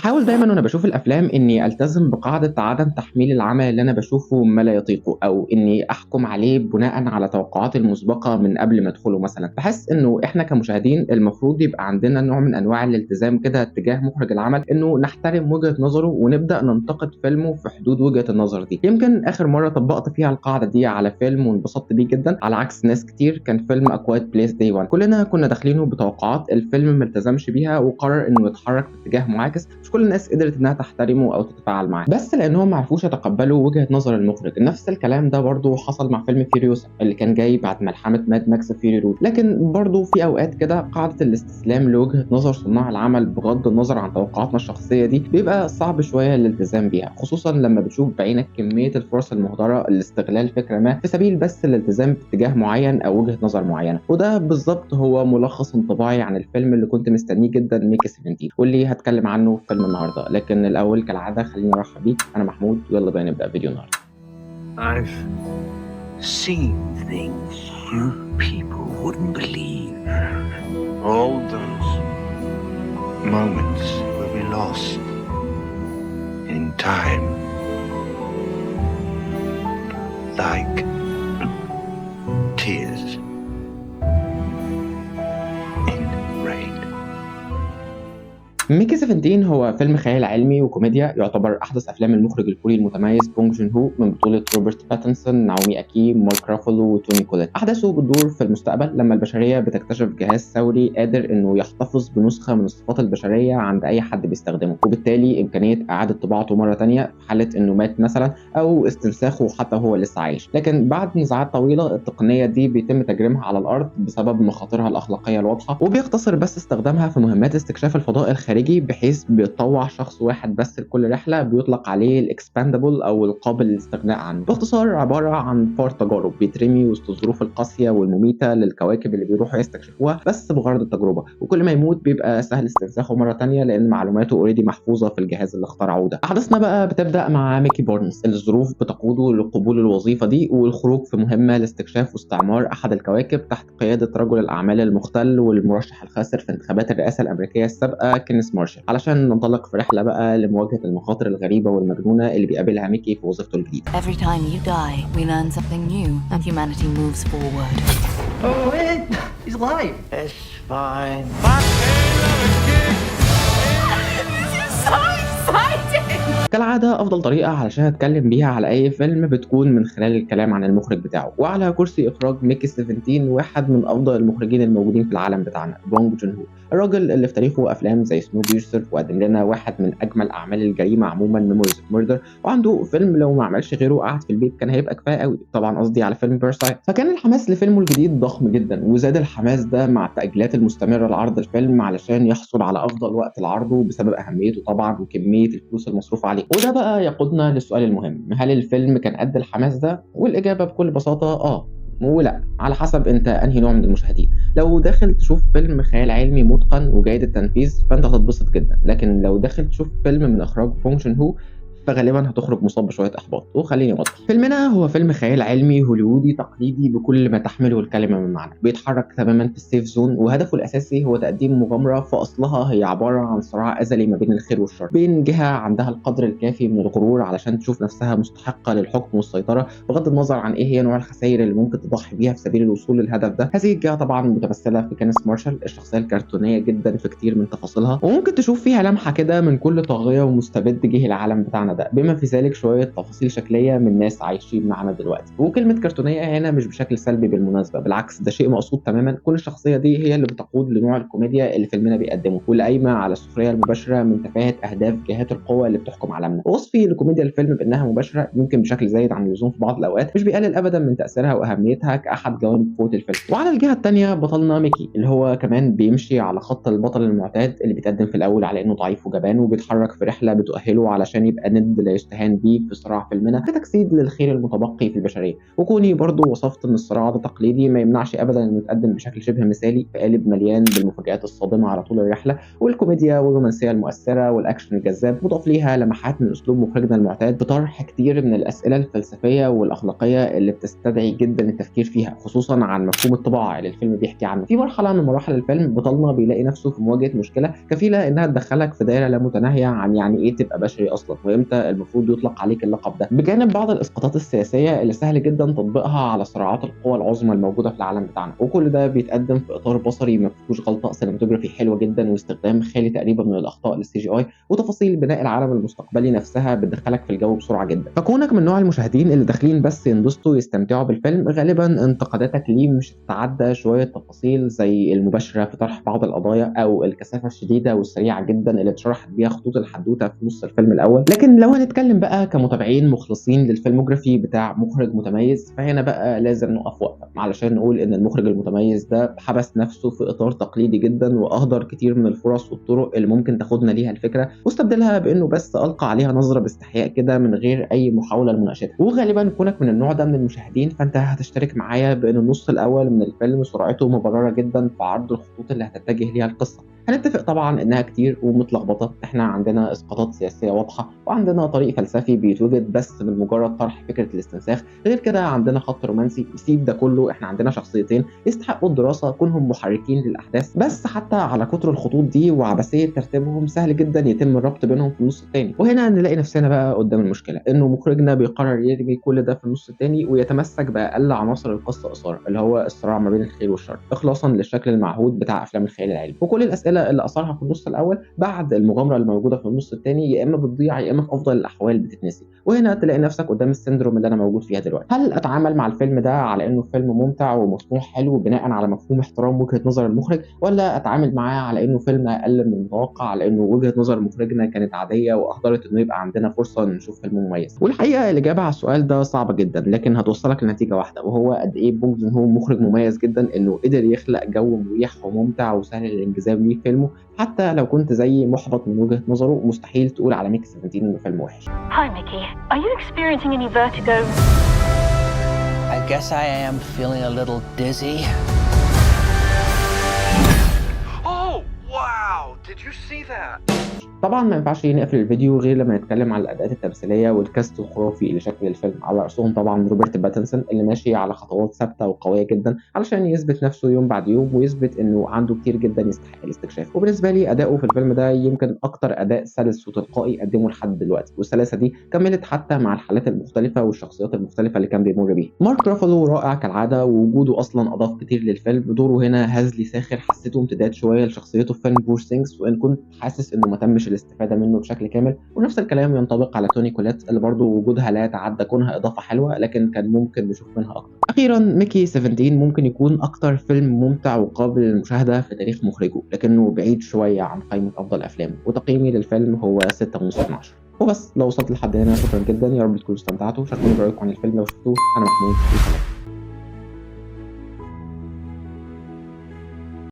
باحاول دايمًا وأنا باشوف الأفلام إني ألتزم بقاعدة عدم تحميل العمل اللي أنا باشوفه ما لا يطيقه، أو إني أحكم عليه بناءً على توقعاتي المسبقة من قبل ما أدخله مثلًا. باحس إنه إحنا كمشاهدين المفروض يبقى عندنا نوع من أنواع الالتزام كده تجاه مخرج العمل، إنه نحترم وجهة نظره ونبدأ ننتقد فيلمه في حدود وجهة النظر دي. يمكن آخر مرة طبّقت فيها القاعدة دي على فيلم وانبسطت بيه جدًا، على عكس ناس كتير كان فيلم A Quiet Place Day One. كلنا كنا داخلينه بتوقعات، الفيلم ما التزمش بيها وقرر إنه يتحرك في اتجاه معاكس. مش كل الناس قدرت إنها تحترمه أو تتفاعل معاه، بس لأنهم ما عرفوش يتقبلوا وجهة نظر المخرج. نفس الكلام ده برضه حصل مع فيلم فيوريوسا اللي كان جاي بعد ملحمة ماد ماكس فيوري رود. لكن برضه في أوقات كده قاعدة الاستسلام لوجهة نظر صناع العمل بغض النظر عن توقعاتنا الشخصية دي بيبقى صعب شوية الالتزام بيها، خصوصًا لما بتشوف بعينك كمية الفرص المهدرة لاستغلال فكرة ما في سبيل بس الالتزام باتجاه معين أو وجهة نظر معينة. وده بالضبط هو ملخص انطباعي عن الفيلم اللي كنت مستنيه جدًا، ميكي 17، واللي هاتكلم عنه في فيلم النهارده. لكن الأول كالعادة خليني أرحب بيك، أنا محمود ويلا بينا نبدأ فيديو النهارده. I've seen things you people wouldn't believe. All those moments will be lost in time, like tears in rain. ميكي 17 هو فيلم خيال علمي وكوميديا، يعتبر أحدث أفلام المخرج الكوري المتميز بونج جون هو، من بطولة روبرت باتنسون، نعومي أكي، مارك رافالو وتوني كوليت. أحداثه بتدور في المستقبل لما البشرية بتكتشف جهاز ثوري قادر إنه يحتفظ بنسخة من الصفات البشرية عند أي حد بيستخدمه، وبالتالي إمكانية إعادة طباعته مرة تانية في حالة إنه مات مثلا أو استنساخه حتى وهو لسه عايش. لكن بعد نزاعات طويلة التقنية دي بيتم تجريمها على الأرض بسبب مخاطرها الأخلاقية الواضحة، وبيقتصر بس استخدامها في مهمات استكشاف الفضاء الخارجي، بحيث بيتطوع شخص واحد بس لكل رحلة بيطلق عليه الاكسباندبل أو القابل للاستغناء عنه. باختصار عبارة عن فار تجارب بيترمي وسط الظروف القاسية والمميتة للكواكب اللي بيروحوا يستكشفوها بس بغرض التجربة، وكل ما يموت بيبقى سهل استنساخه مرة تانية لأن معلوماته اوريدي محفوظة في الجهاز اللي اخترعوه ده. أحداثنا بقى بتبدأ مع ميكي بورنز اللي الظروف بتقوده لقبول الوظيفة دي والخروج في مهمة لاستكشاف واستعمار أحد الكواكب تحت قيادة رجل الأعمال المختل والمرشح الخاسر في انتخابات الرئاسة الأمريكية السابقة كينيس مارشال، علشان ننطلق في رحلة بقى لمواجهة المخاطر الغريبة والمجنونة اللي بيقابلها ميكي في وظيفته الجديدة. Every time you die, we learn something new and humanity moves forward. Oh, man, he's alive. It's fine. This is so exciting! كالعادة أفضل طريقة علشان أتكلم بيها على أي فيلم بتكون من خلال الكلام عن المخرج بتاعه، وعلى كرسي إخراج ميكي 17 واحد من أفضل المخرجين الموجودين في العالم بتاعنا، بونج جون هو، الراجل اللي في تاريخه أفلام زي سنو بيرسر وقدم لنا واحد من أجمل أعمال الجريمة عموما، ميموريز اوف ميردر، وعنده فيلم لو ما عملش غيره قعد في البيت كان هيبقى كفاية قوي، طبعا قصدي على فيلم باراسايت. فكان الحماس لفيلمه الجديد ضخم جدا، وزاد الحماس ده مع التأجيلات المستمرة لعرض الفيلم علشان يحصل على أفضل وقت لعرضه بسبب أهميته طبعا وكمية الفلوس المصروف عليه. وده بقى يقودنا للسؤال المهم، هل الفيلم كان قد الحماس ده؟ والإجابة بكل بساطة ولا، على حسب انت انهي نوع من المشاهدين. لو داخل تشوف فيلم خيال علمي متقن وجيد التنفيذ فانت هتتبسط جدا، لكن لو داخل تشوف فيلم من اخراج بونج جون هو فغالبا هتخرج مصاب بشويه احباط. وخليني واضح، فيلمنا هو فيلم خيال علمي هوليوودي تقليدي بكل ما تحمله الكلمه من معنى، بيتحرك تماما في السيف زون، وهدفه الاساسي هو تقديم مغامره في اصلها هي عباره عن صراع ازلي ما بين الخير والشر، بين جهه عندها القدر الكافي من الغرور علشان تشوف نفسها مستحقه للحكم والسيطره بغض النظر عن ايه هي نوع الخسائر اللي ممكن تضحي بيها في سبيل الوصول للهدف ده. هذه الجهه طبعا متمثله في كينيس مارشال، الشخصيه الكرتونيه جدا في كتير من تفاصيلها، وممكن تشوف فيها لمحه كده من كل طاغيه ومستبد جه العالم بتاعنا ده، بما في ذلك شويه تفاصيل شكليه من ناس عايشين معانا دلوقتي. وكلمه كرتونيه هنا مش بشكل سلبي بالمناسبه، بالعكس ده شيء مقصود تماما. كل الشخصيه دي هي اللي بتقود لنوع الكوميديا اللي فيلمنا بيقدمه، واللي قايمه على السخريه المباشره من تفاهه اهداف جهات القوى اللي بتحكم عالمنا. وصفي لكوميديا الفيلم بانها مباشره يمكن بشكل زايد عن اللزوم في بعض الاوقات مش بيقلل ابدا من تاثيرها واهميتها كاحد جوانب قوه الفيلم. وعلى الجهه الثانيه بطلنا ميكي اللي هو كمان بيمشي على خط البطل المعتاد اللي بيتقدم في الاول على انه ضعيف وجبان، وبيتحرك في رحله بتؤهله علشان يبقى ند لا يستهان به في صراع فيلمنا كتجسيد للخير المتبقي في البشريه. وكوني برضو وصفت ان الصراع ده تقليدي ما يمنعش ابدا انه يتقدم بشكل شبه مثالي في قالب مليان بالمفاجآت الصادمه على طول الرحله، والكوميديا والرومانسيه المؤثره والاكشن الجذاب، مضاف ليها لمحات من اسلوب مخرجنا المعتاد بطرح كتير من الاسئله الفلسفيه والاخلاقيه اللي بتستدعي جدا التفكير فيها، خصوصا عن مفهوم الطباع اللي الفيلم بيحكي عنه. في مرحله من مراحل الفيلم بطلنا بيلاقي نفسه في مواجهه مشكله كفيله انها تدخلك في دايره لا متناهيه عن يعني ايه تبقى بشري اصلا، وامتى المفروض يطلق عليك اللقب ده، بجانب بعض الاسقاطات السياسيه اللي سهل جدا تطبيقها على صراعات القوى العظمى الموجوده في العالم بتاعنا. وكل ده بيتقدم في اطار بصري ما فيهوش غلطه، سينماتوجرافي حلوه جدا واستخدام خالي تقريبا من الاخطاء للسي جي اي، وتفاصيل بناء العالم المستقبلي نفسها بتدخلك في الجو بسرعه جدا. فكونك من نوع المشاهدين اللي داخلين بس ينبسطوا ويستمتعوا بالفيلم، غالبا انتقاداتك ليه مش هتتعدى شويه تفاصيل زي المباشره في طرح بعض القضايا او الكثافه الشديده والسريعه جدا اللي اتشرحت بيها خطوط الحدوته في نص الفيلم الاول. لكن لو هنتكلم بقى كمتابعين مخلصين للفيلموجرافي بتاع مخرج متميز، فهنا بقى لازم نقف وقفه علشان نقول ان المخرج المتميز ده حبس نفسه في اطار تقليدي جدا، واهدر كتير من الفرص والطرق اللي ممكن تاخدنا ليها الفكره، واستبدلها بانه بس القى عليها نظره باستحياء كده من غير اي محاوله لمناقشتها. وغالبا كونك من النوع ده من المشاهدين فانت هتشترك معايا بان النص الاول من الفيلم سرعته مبرره جدا في عرض الخطوط اللي هتتجه ليها القصه. هنتفق طبعا انها كتير ومتلخبطه، احنا عندنا اسقاطات سياسيه واضحه، وعندنا طريق فلسفي بيتوجد بس من مجرد طرح فكره الاستنساخ. غير كده عندنا خط رومانسي يسيب ده كله، احنا عندنا شخصيتين يستحقوا الدراسه كونهم محركين للاحداث، بس حتى على كتر الخطوط دي وعبثيه ترتيبهم سهل جدا يتم الربط بينهم في النص الثاني. وهنا نلاقي نفسنا بقى قدام المشكله، انه مخرجنا بيقرر يرمي كل ده في النص الثاني ويتمسك باقل عناصر القصه اثاره، اللي هو الصراع ما بين الخير والشر، اخلاصا للشكل المعهود بتاع افلام الخيال العلمي. وكل الاسئله اللي اثرها في النص الاول بعد المغامره الموجوده في النص الثاني يا اما بتضيع يا اما في افضل الاحوال بتتنسي. وهنا تلاقي نفسك قدام السندروم اللي انا موجود فيها دلوقتي. هل اتعامل مع الفيلم ده على انه فيلم ممتع ومصنوع حلو بناء على مفهوم احترام وجهه نظر المخرج، ولا اتعامل معاه على انه فيلم اقل من المتوقع على انه وجهه نظر مخرجنا كانت عاديه واهدرت انه يبقى عندنا فرصه نشوف فيلم مميز؟ والحقيقه الاجابه على السؤال ده صعبه جدا، لكن هتوصلك لنتيجه واحده، وهو قد ايه بونج جون هو مخرج مميز جدا انه قدر يخلق جو مريح وممتع وسهل الانجذاب ليه فيلمه. حتى لو كنت زي محبط من وجهة نظره، مستحيل تقول على ميكي 17 انه فيلم وحش. Hi, Mickey. Are you experiencing any vertigo? I guess I am feeling a little dizzy. Oh, wow! Did you see that? طبعا ما ينفعش نقفل الفيديو غير لما نتكلم على الاداءات التمثيليه والكاست الخرافي اللي شكل الفيلم، على راسهم طبعا روبرت باتنسون اللي ماشي على خطوات ثابته وقويه جدا علشان يثبت نفسه يوم بعد يوم، ويثبت انه عنده كتير جدا يستحق الاستكشاف. وبالنسبه لي اداؤه في الفيلم ده يمكن اكتر اداء سلس وتلقائي قدمه لحد دلوقتي، والسلاسه دي كملت حتى مع الحالات المختلفه والشخصيات المختلفه اللي كان بيمر بيها. مارك رافالو رائع كالعاده، ووجوده اصلا اضاف كتير للفيلم. دوره هنا هزلي ساخر، حسيته امتداد شويه لشخصيته في فيلم بور ثينجز، وان كنت حاسس انه ما تمش الاستفاده منه بشكل كامل. ونفس الكلام ينطبق على توني كوليت اللي برضه وجودها لا يتعدى كونها اضافه حلوه، لكن كان ممكن نشوف منها اكتر. اخيرا ميكي 17 ممكن يكون اكتر فيلم ممتع وقابل للمشاهده في تاريخ مخرجه، لكنه بعيد شويه عن قائمه افضل افلامه، وتقييمي للفيلم هو 6.5 من 10. وبس، لو وصلت لحد هنا شكرا جدا، يا رب تكونوا استمتعتوا. شاركوني برايكم عن الفيلم لو شفتوه. انا محمود، وسلام.